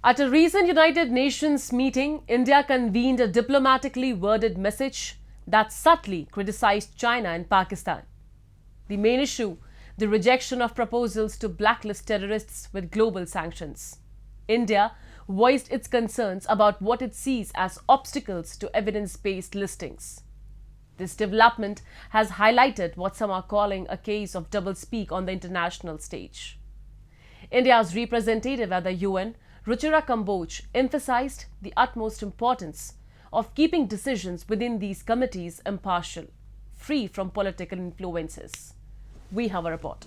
At a recent United Nations meeting, India convened a diplomatically worded message that subtly criticized China and Pakistan. The main issue, the rejection of proposals to blacklist terrorists with global sanctions. India voiced its concerns about what it sees as obstacles to evidence-based listings. This development has highlighted what some are calling a case of doublespeak on the international stage. India's representative at the UN, Ruchira Kamboj, emphasized the utmost importance of keeping decisions within these committees impartial, free from political influences. We have a report.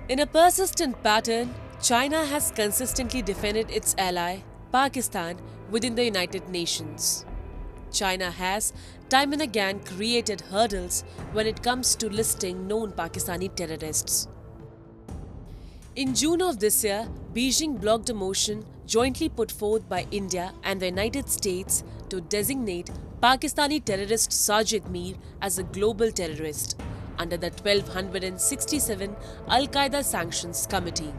In a persistent pattern, China has consistently defended its ally, Pakistan, within the United Nations. China has, time and again, created hurdles when it comes to listing known Pakistani terrorists. In June of this year, Beijing blocked a motion jointly put forth by India and the United States to designate Pakistani terrorist Sajid Mir as a global terrorist under the 1267 Al-Qaeda Sanctions Committee.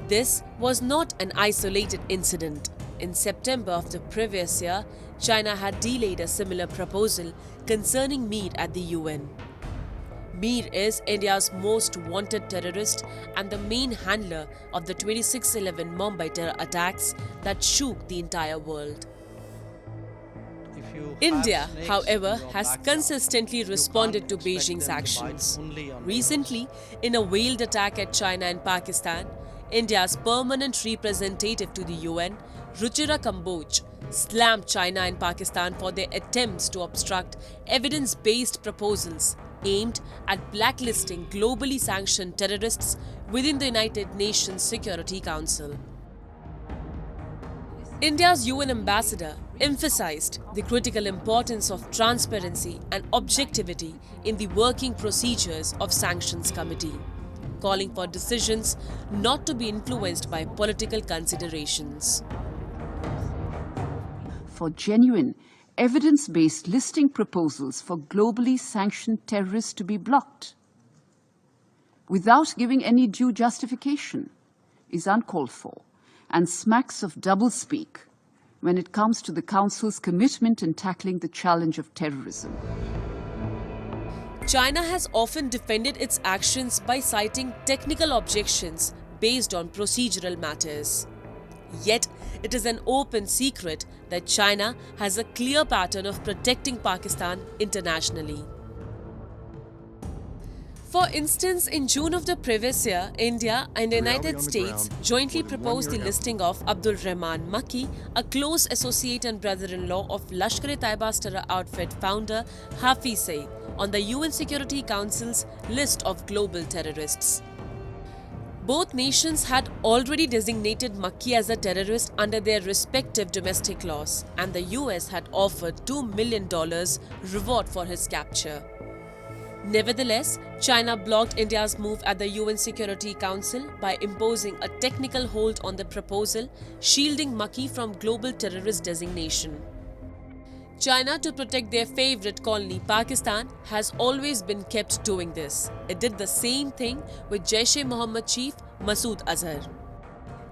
This was not an isolated incident. In September of the previous year, China had delayed a similar proposal concerning Mir at the UN. Mir is India's most wanted terrorist and the main handler of the 26/11 Mumbai terror attacks that shook the entire world. India, however, has consistently responded to Beijing's actions. Recently, in a veiled attack at China and Pakistan, India's permanent representative to the UN, Ruchira Kamboj, slammed China and Pakistan for their attempts to obstruct evidence-based proposals aimed at blacklisting globally sanctioned terrorists within the United Nations Security Council. India's UN ambassador emphasized the critical importance of transparency and objectivity in the working procedures of Sanctions Committee, calling for decisions not to be influenced by political considerations. For genuine, evidence-based listing proposals for globally sanctioned terrorists to be blocked without giving any due justification is uncalled for and smacks of doublespeak when it comes to the Council's commitment in tackling the challenge of terrorism. China has often defended its actions by citing technical objections based on procedural matters. Yet, it is an open secret that China has a clear pattern of protecting Pakistan internationally. For instance, in June of the previous year, India and the United States jointly proposed the listing of Abdul Rahman Makki, a close associate and brother-in-law of Lashkar-e-Taiba's terror outfit founder Hafiz Saeed, on the UN Security Council's list of global terrorists. Both nations had already designated Makki as a terrorist under their respective domestic laws, and the US had offered $2 million reward for his capture. Nevertheless, China blocked India's move at the UN Security Council by imposing a technical hold on the proposal, shielding Makki from global terrorist designation. China, to protect their favorite colony Pakistan, has always been kept doing this. It did the same thing with Jaish-e-Mohammed chief Masood Azhar.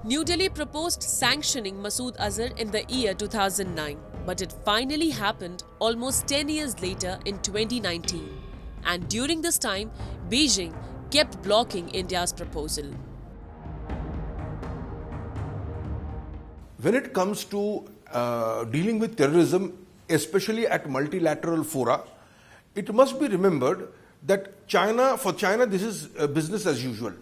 New Delhi proposed sanctioning Masood Azhar in the year 2009, but it finally happened almost 10 years later in 2019. And during this time, Beijing kept blocking India's proposal. When it comes to dealing with terrorism, especially at multilateral fora, it must be remembered that for China, this is business as usual.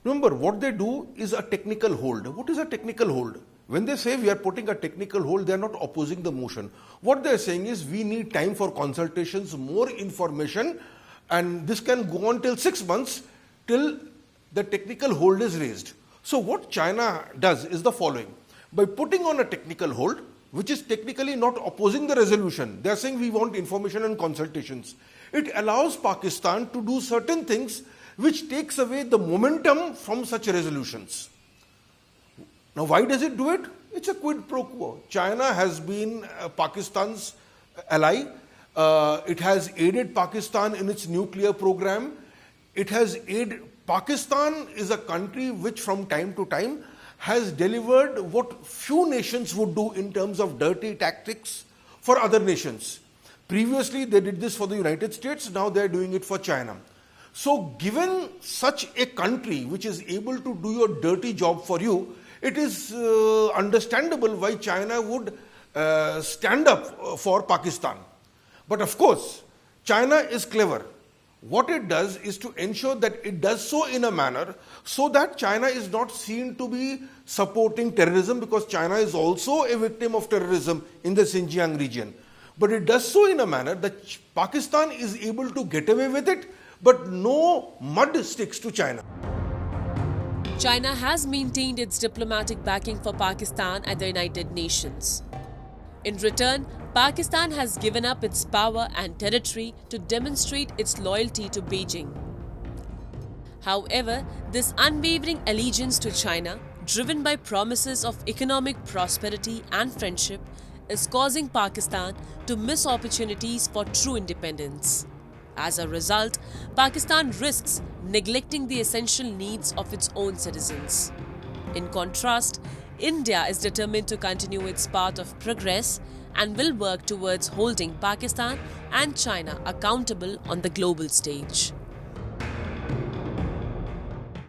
Remember, what they do is a technical hold. What is a technical hold? When they say we are putting a technical hold, they are not opposing the motion. What they are saying is we need time for consultations, more information, and this can go on till 6 months till the technical hold is raised. So what China does is the following. By putting on a technical hold, which is technically not opposing the resolution, they are saying we want information and consultations. It allows Pakistan to do certain things which takes away the momentum from such resolutions. Now, why does it do it? It's a quid pro quo. China has been Pakistan's ally. It has aided Pakistan in its nuclear program. It has aided Pakistan is a country which from time to time has delivered what few nations would do in terms of dirty tactics for other nations. Previously, they did this for the United States, now they are doing it for China. So, given such a country which is able to do your dirty job for you, it is understandable why China would stand up for Pakistan. But of course, China is clever. What it does is to ensure that it does so in a manner so that China is not seen to be supporting terrorism, because China is also a victim of terrorism in the Xinjiang region. But it does so in a manner that Pakistan is able to get away with it, but no mud sticks to China. China has maintained its diplomatic backing for Pakistan at the United Nations. In return, Pakistan has given up its power and territory to demonstrate its loyalty to Beijing. However, this unwavering allegiance to China, driven by promises of economic prosperity and friendship, is causing Pakistan to miss opportunities for true independence. As a result, Pakistan risks neglecting the essential needs of its own citizens. In contrast, India is determined to continue its path of progress and will work towards holding Pakistan and China accountable on the global stage.